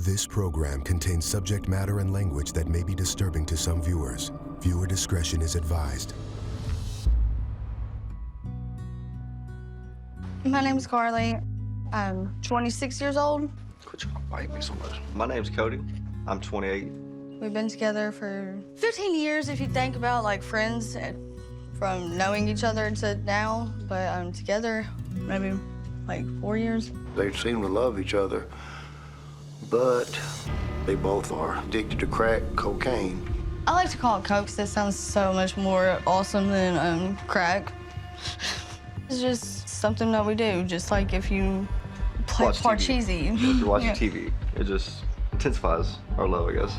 This program contains subject matter and language that may be disturbing to some viewers. Viewer discretion is advised. My name's Carly. I'm 26 years old. Quit trying to bite me so much. My name's Cody. I'm 28. We've been together for 15 years, if you think about like friends from knowing each other to now. But together, maybe like 4 years. They seem to love each other, but they both are addicted to crack cocaine. I like to call it coke 'cause that sounds so much more awesome than crack. It's just something that we do, just like if you play Watch Parcheesi. TV. If you're watching Yeah. TV, it just intensifies our love, I guess.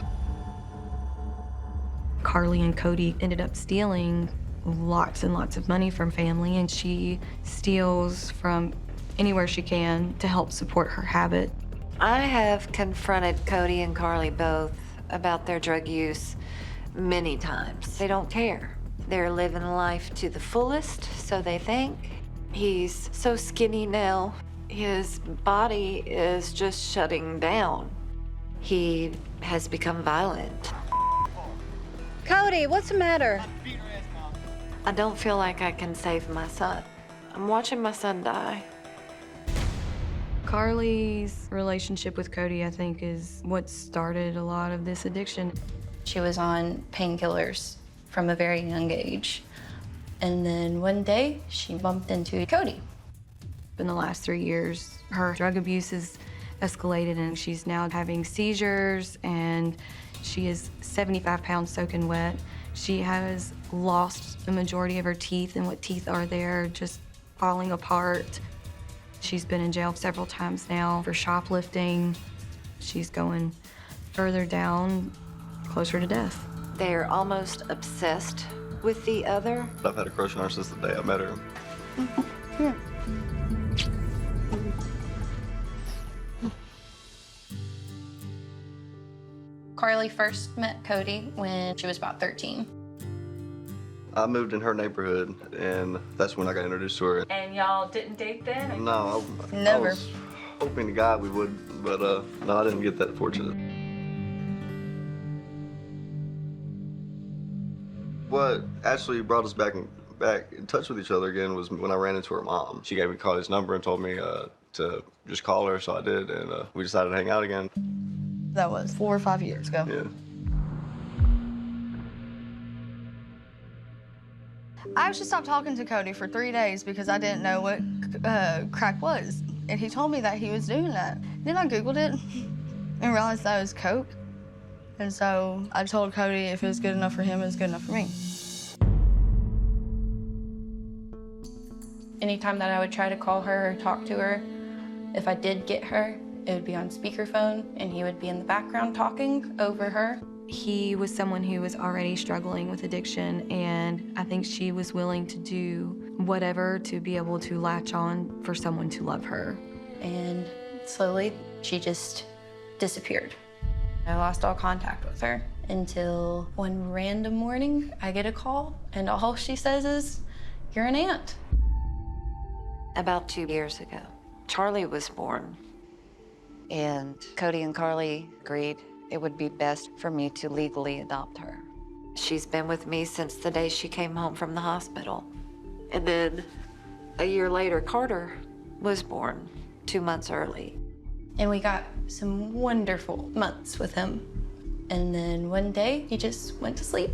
Carly and Cody ended up stealing lots and lots of money from family, and she steals from anywhere she can to help support her habit. I have confronted Cody and Carly both about their drug use many times. They don't care. They're living life to the fullest, so they think. He's so skinny now, his body is just shutting down. He has become violent. Cody, what's the matter? I don't feel like I can save my son. I'm watching my son die. Carly's relationship with Cody, I think, is what started a lot of this addiction. She was on painkillers from a very young age. And then one day, she bumped into Cody. In the last 3 years, her drug abuse has escalated, and she's now having seizures, and she is 75 pounds soaking wet. She has lost the majority of her teeth, and what teeth are there just falling apart. She's been in jail several times now for shoplifting. She's going further down, closer to death. They're almost obsessed with the other. I've had a crush on her since the day I met her. Carly first met Cody when she was about 13. I moved in her neighborhood, and that's when I got introduced to her. And y'all didn't date then? No, I Never. was hoping to God we would, but no, I didn't get that fortunate. What actually brought us back in touch with each other again was when I ran into her mom. She gave me Carly's number and told me to just call her, so I did, and we decided to hang out again. That was 4 or 5 years ago. Yeah. I actually stopped talking to Cody for 3 days because I didn't know what crack was. And he told me that he was doing that. Then I Googled it and realized that it was coke. And so I told Cody if it was good enough for him, it was good enough for me. Anytime that I would try to call her or talk to her, if I did get her, it would be on speakerphone, and he would be in the background talking over her. He was someone who was already struggling with addiction, and I think she was willing to do whatever to be able to latch on for someone to love her. And slowly, she just disappeared. I lost all contact with her until one random morning, I get a call, and all she says is, "You're an aunt." About 2 years ago, Charlie was born. And Cody and Carly agreed it would be best for me to legally adopt her. She's been with me since the day she came home from the hospital. And then a year later, Carter was born 2 months early. And we got some wonderful months with him. And then one day, he just went to sleep,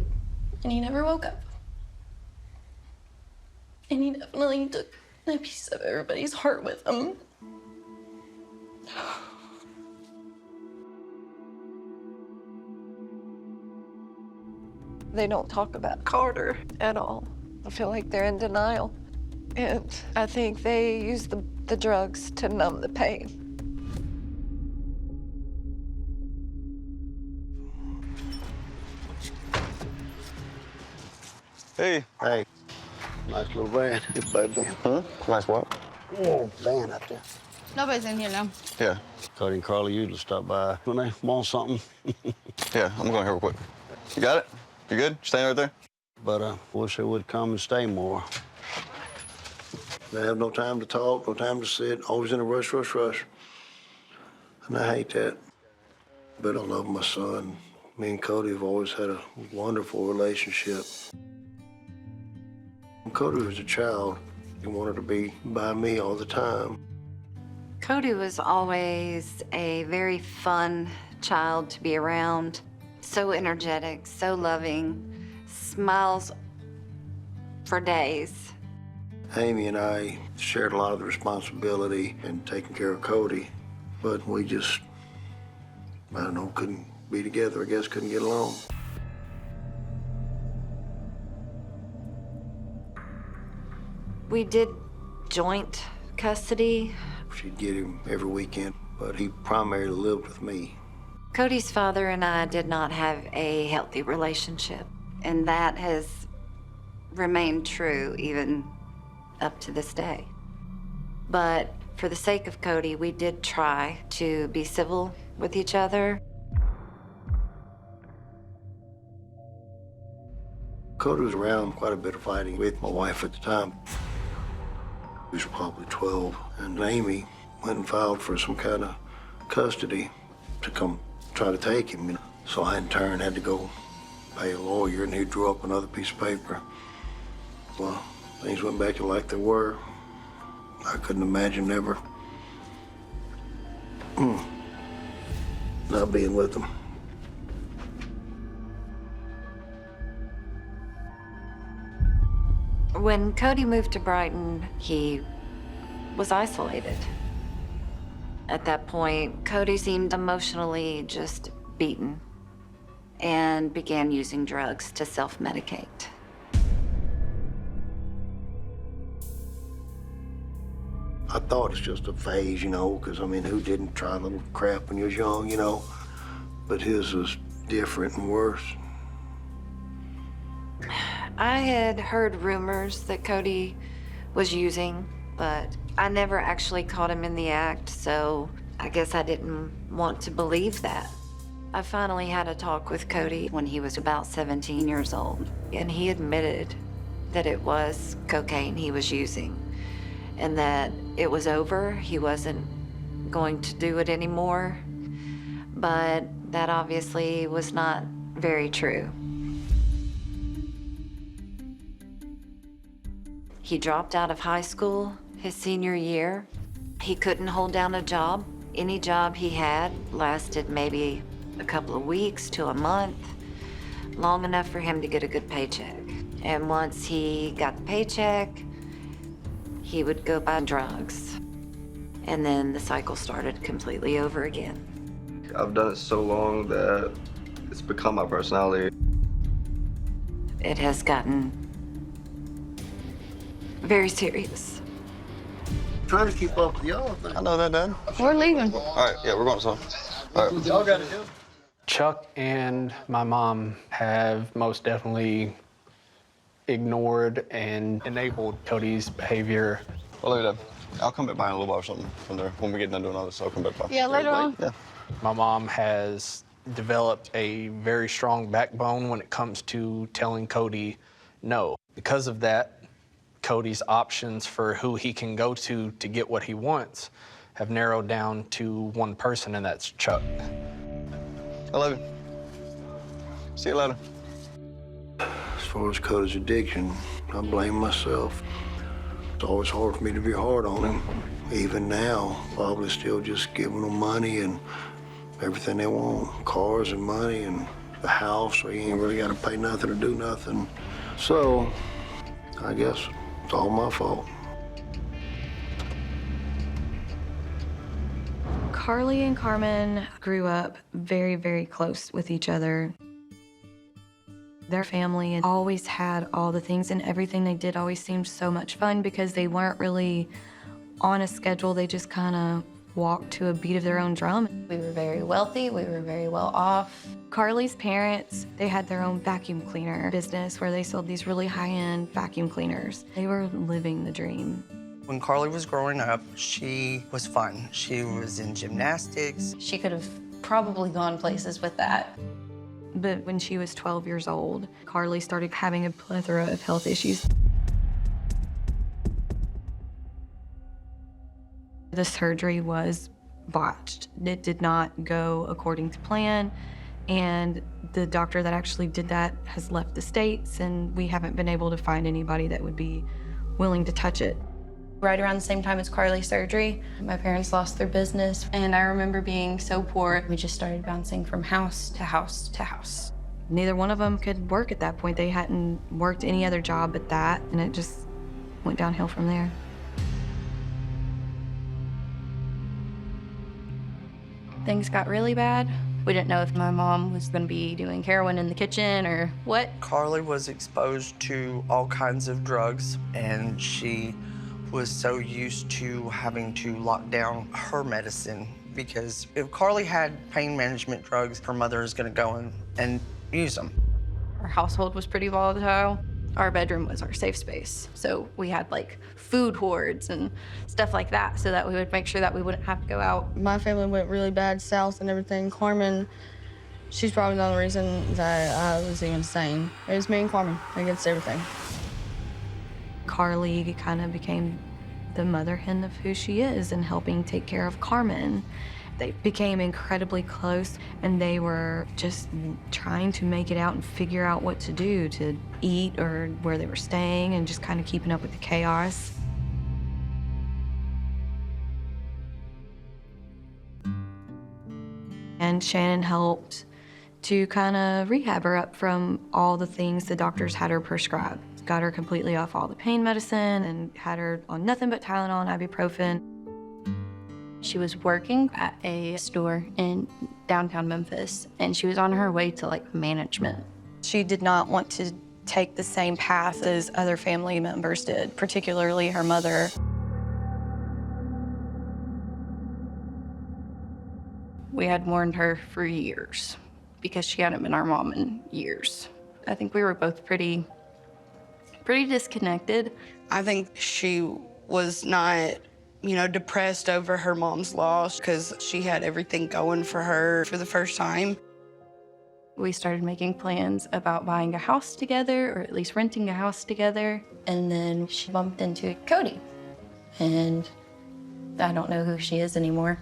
and he never woke up. And he definitely took a piece of everybody's heart with him. They don't talk about Carter at all. I feel like they're in denial. And I think they use the drugs to numb the pain. Hey. Hey, nice little van, baby. Huh? Nice what? Oh, van up there. Nobody's in here now. Yeah. Cody and Carly usually stop by when they want something. Yeah, I'm going here real quick. You got it? You good? Staying right there? But wish they would come and stay more. They have no time to talk, no time to sit, always in a rush, rush, rush. And I hate that. but I love my son. Me and Cody have always had a wonderful relationship. When Cody was a child, he wanted to be by me all the time. Cody was always a very fun child to be around. So energetic, so loving, smiles for days. Amy and I shared a lot of the responsibility in taking care of Cody, but we just, I don't know, couldn't be together, I guess, couldn't get along. We did joint custody. She'd get him every weekend, but he primarily lived with me. Cody's father and I did not have a healthy relationship, and that has remained true even up to this day. But for the sake of Cody, we did try to be civil with each other. Cody was around quite a bit of fighting with my wife at the time. He was probably 12, and Amy went and filed for some kind of custody to come try to take him. You know. So I in turn had to go pay a lawyer, and he drew up another piece of paper. Well, things went back to like they were. I couldn't imagine never not being with him. When Cody moved to Brighton, he was isolated. At that point, Cody seemed emotionally just beaten and began using drugs to self-medicate. I thought it's just a phase, you know, because, I mean, who didn't try a little crap when you was young, you know? But his was different and worse. I had heard rumors that Cody was using, but I never actually caught him in the act, so I guess I didn't want to believe that. I finally had a talk with Cody when he was about 17 years old, and he admitted that it was cocaine he was using and that it was over. He wasn't going to do it anymore, but that obviously was not very true. He dropped out of high school his senior year. He couldn't hold down a job. Any job he had lasted maybe a couple of weeks to a month, long enough for him to get a good paycheck. And once he got the paycheck, he would go buy drugs. And then the cycle started completely over again. I've done it so long that it's become my personality. It has gotten very serious. Trying to keep up with y'all. I know that, Dad. We're leaving. All right, yeah, we're going to some. All right. Y'all got to do. Chuck and my mom have most definitely ignored and enabled Cody's behavior. Well, look at that. I'll come back by in a little while or something from there. When we get done doing all this, I'll come back by. Yeah, later on. Yeah. My mom has developed a very strong backbone when it comes to telling Cody no. Because of that, Cody's options for who he can go to get what he wants have narrowed down to one person, and that's Chuck. I love you. See you later. As far as Cody's addiction, I blame myself. It's always hard for me to be hard on him. Even now, probably still just giving them money and everything they want, cars and money and the house, so you ain't really got to pay nothing or do nothing. So, I guess it's all my fault. Carly and Carmen grew up very, very close with each other. Their family always had all the things, and everything they did always seemed so much fun because they weren't really on a schedule. They just kind of walked to a beat of their own drum. We were very wealthy, we were very well off. Carly's parents, they had their own vacuum cleaner business where they sold these really high-end vacuum cleaners. They were living the dream. When Carly was growing up, she was fun. She was in gymnastics. She could have probably gone places with that. But when she was 12 years old, Carly started having a plethora of health issues. The surgery was botched. It did not go according to plan, and the doctor that actually did that has left the States, and we haven't been able to find anybody that would be willing to touch it. Right around the same time as Carly's surgery, my parents lost their business, and I remember being so poor. We just started bouncing from house to house to house. Neither one of them could work at that point. They hadn't worked any other job but that, and it just went downhill from there. Things got really bad. We didn't know if my mom was going to be doing heroin in the kitchen or what. Carly was exposed to all kinds of drugs, and she was so used to having to lock down her medicine, because if Carly had pain management drugs, her mother is going to go in and use them. Our household was pretty volatile. Our bedroom was our safe space. So we had like food hoards and stuff like that so that we would make sure that we wouldn't have to go out. My family went really bad south and everything. Carmen, she's probably the only reason that I was even sane. It was me and Carmen against everything. Carly kind of became the mother hen of who she is and helping take care of Carmen. They became incredibly close, and they were just trying to make it out and figure out what to do to eat or where they were staying, and just kind of keeping up with the chaos. And Shannon helped to kind of rehab her up from all the things the doctors had her prescribed. Got her completely off all the pain medicine and had her on nothing but Tylenol and ibuprofen. She was working at a store in downtown Memphis, and she was on her way to like management. She did not want to take the same path as other family members did, particularly her mother. We had mourned her for years because she hadn't been our mom in years. I think we were both pretty disconnected. I think she was not, depressed over her mom's loss because she had everything going for her for the first time. We started making plans about buying a house together, or at least renting a house together. And then she bumped into Cody. And I don't know who she is anymore.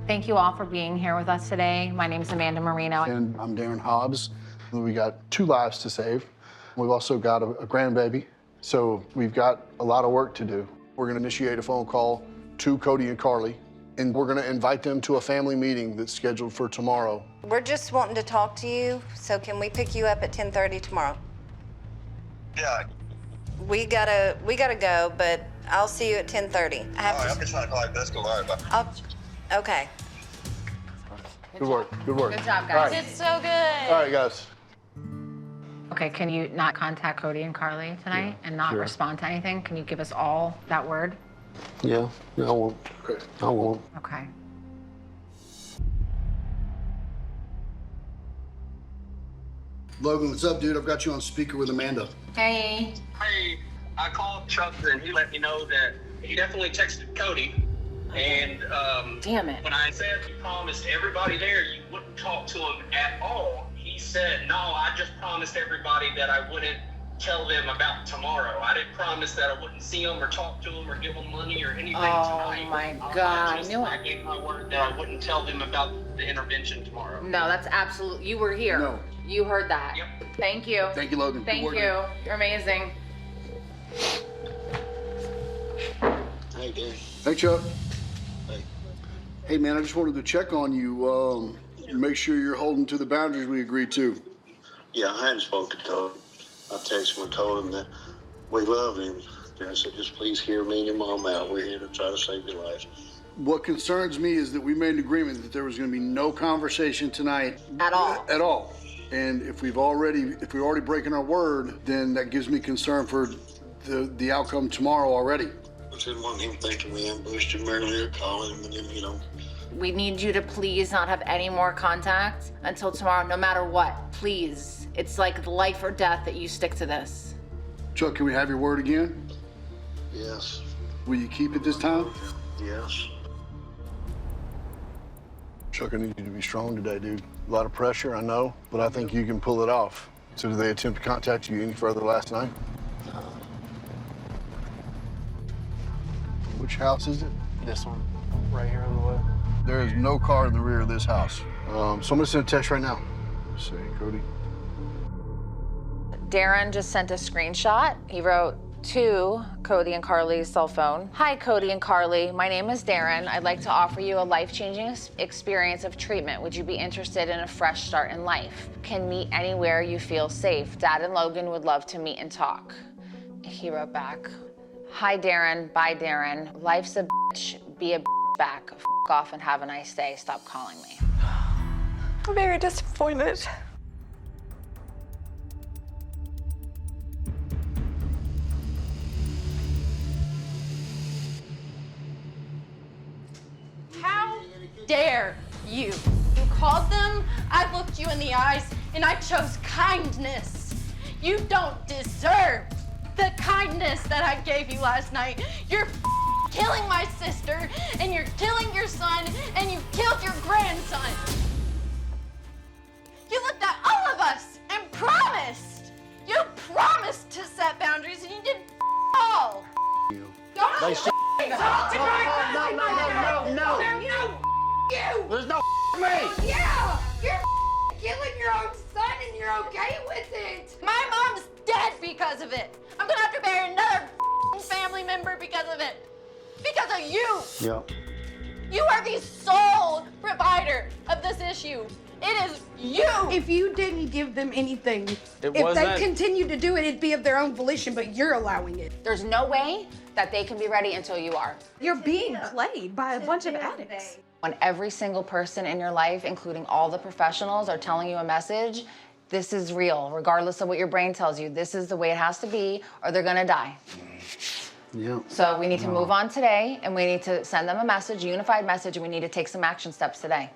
Thank you all for being here with us today. My name is Amanda Marino. And I'm Darren Hobbs. We got 2 lives to save. We've also got a grandbaby. So we've got a lot of work to do. We're gonna initiate a phone call to Cody and Carly, and we're gonna invite them to a family meeting that's scheduled for tomorrow. We're just wanting to talk to you, so can we pick you up at 10:30 tomorrow? Yeah. We gotta go, but I'll see you at 10:30. I have I'll be trying to call you. Let's go. All right, bye. Okay. Good work, good work. Good job, guys. All right. It's so good. All right, guys. Okay, can you not contact Cody and Carly tonight and not sure. respond to anything? Can you give us all that word? Yeah, I won't. Okay. I won't. Okay. Logan, what's up, dude? I've got you on speaker with Amanda. Hey. Hey, I called Chuck and he let me know that he definitely texted Cody. And Damn it. when I said you promised everybody there you wouldn't talk to him at all, he said, no, I just promised everybody that I wouldn't tell them about tomorrow. I didn't promise that I wouldn't see them or talk to them or give them money or anything tonight. Oh my God. I gave my word that I wouldn't tell them about the intervention tomorrow. No, that's absolute. You were here. No. You heard that. Yep. Thank you. Thank you, Logan. Good Thank work. you. You're amazing. Hey, Dan. Hey, Chuck. Hey. Hey, man, I just wanted to check on you. Make sure you're holding to the boundaries we agreed to. Yeah, I hadn't spoken to him. I texted him and told him that we love him. And I said, just please hear me and your mom out. We're here to try to save your life. What concerns me is that we made an agreement that there was going to be no conversation tonight. At all. At all. And if we're already breaking our word, then that gives me concern for the outcome tomorrow already. I didn't want him thinking we ambushed him earlier, calling him, and then, We need you to please not have any more contact until tomorrow, no matter what. Please. It's like life or death that you stick to this. Chuck, can we have your word again? Yes. Will you keep it this time? Yes. Chuck, I need you to be strong today, dude. A lot of pressure, I know, but I think you can pull it off. So did they attempt to contact you any further last night? Which house is it? This one, right here on the left. There is no car in the rear of this house. So I'm gonna send a text right now. Let's see, Cody. Darren just sent a screenshot. He wrote to Cody and Carly's cell phone. Hi, Cody and Carly. My name is Darren. I'd like to offer you a life-changing experience of treatment. Would you be interested in a fresh start in life? Can meet anywhere you feel safe. Dad and Logan would love to meet and talk. He wrote back, hi, Darren. Bye, Darren. Life's a bitch. Be a bitch back. F off and have a nice day. Stop calling me. I'm very disappointed. How dare you? You called them, I looked you in the eyes, and I chose kindness. You don't deserve the kindness that I gave you last night. You're killing my sister, and you're killing your son, and you killed your grandson. You looked at all of us and promised. You promised to set boundaries, and you did all. Don't They talk to No. you. There's no me. Yeah, you're killing your own son and you're okay with it. My mom's dead because of it. I'm gonna have to bury another family member because of it. Because of you. Yeah. You are the sole provider of this issue. It is you. If you didn't give them anything, if they wasn't- continued to do it, it'd be of their own volition, but you're allowing it. There's no way that they can be ready until you are. You're being played by a bunch of addicts. When every single person in your life, including all the professionals, are telling you a message, this is real, regardless of what your brain tells you. This is the way it has to be, or they're gonna die. Yeah. So we need to move on today, and we need to send them a message, a unified message, and we need to take some action steps today.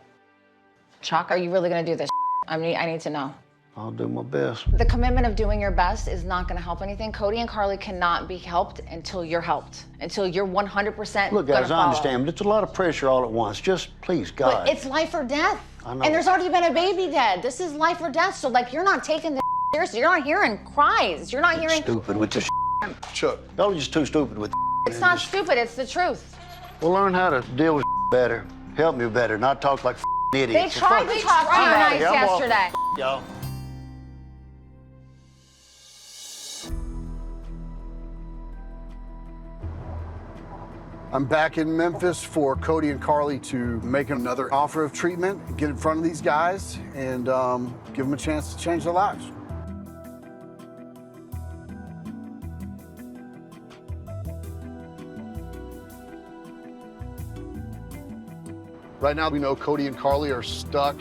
Chuck, are you really gonna do this? I need to know. I'll do my best. The commitment of doing your best is not gonna help anything. Cody and Carly cannot be helped until you're helped, until you're 100% Look, gonna guys, follow. I understand, but it's a lot of pressure all at once. Just please, God. But it's life or death. I know. And there's already been a baby dead. This is life or death. So like, you're not taking this seriously. You're not hearing cries. You're not hearing. Stupid with the Chuck. Y'all are just too stupid with It's not stupid. It's the truth. We'll learn how to deal with better. Help me better, not talk like idiots. They tried to talk to you nice Yeah, I'm off. yesterday. Y'all. I'm back in Memphis for Cody and Carly to make another offer of treatment, get in front of these guys, and give them a chance to change their lives. Right now, we know Cody and Carly are stuck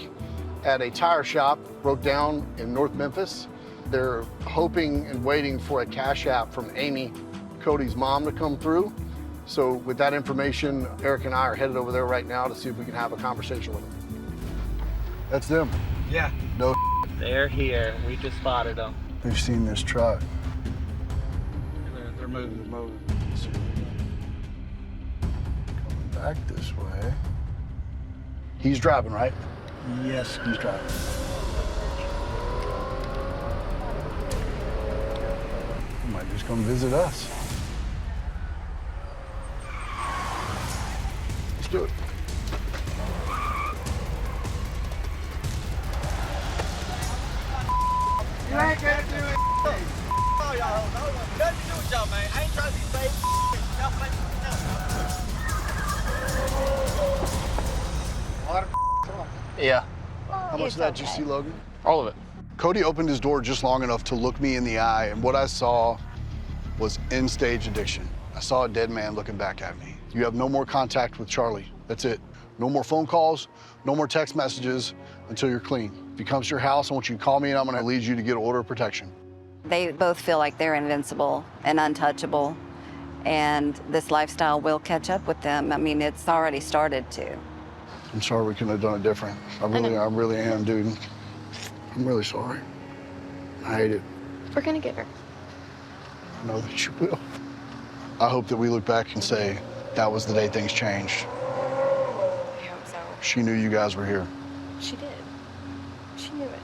at a tire shop, broke down in North Memphis. They're hoping and waiting for a cash app from Amy, Cody's mom, to come through. So with that information, Eric and I are headed over there right now to see if we can have a conversation with them. That's them. Yeah. No. They're here. We just spotted them. They've seen this truck. They're moving. They're moving. Coming back this way. He's driving, right? Yes. He's driving. He might just come visit us. Let's do it. You ain't gonna do it. Oh, y'all. Nothing to do with y'all, man. I ain't trying to be safe. Y'all play Yeah. How much of that did you see, Logan? All of it. Cody opened his door just long enough to look me in the eye, and what I saw was end-stage addiction. I saw a dead man looking back at me. You have no more contact with Charlie. That's it. No more phone calls, no more text messages until you're clean. If he comes to your house, I want you to call me, and I'm gonna lead you to get an order of protection. They both feel like they're invincible and untouchable, and this lifestyle will catch up with them. I mean, it's already started to. I'm sorry we couldn't have done it different. I really am, dude. I'm really sorry. I hate it. We're gonna get her. I know that you will. I hope that we look back and say, that was the day things changed. I hope so. She knew you guys were here. She did. She knew it.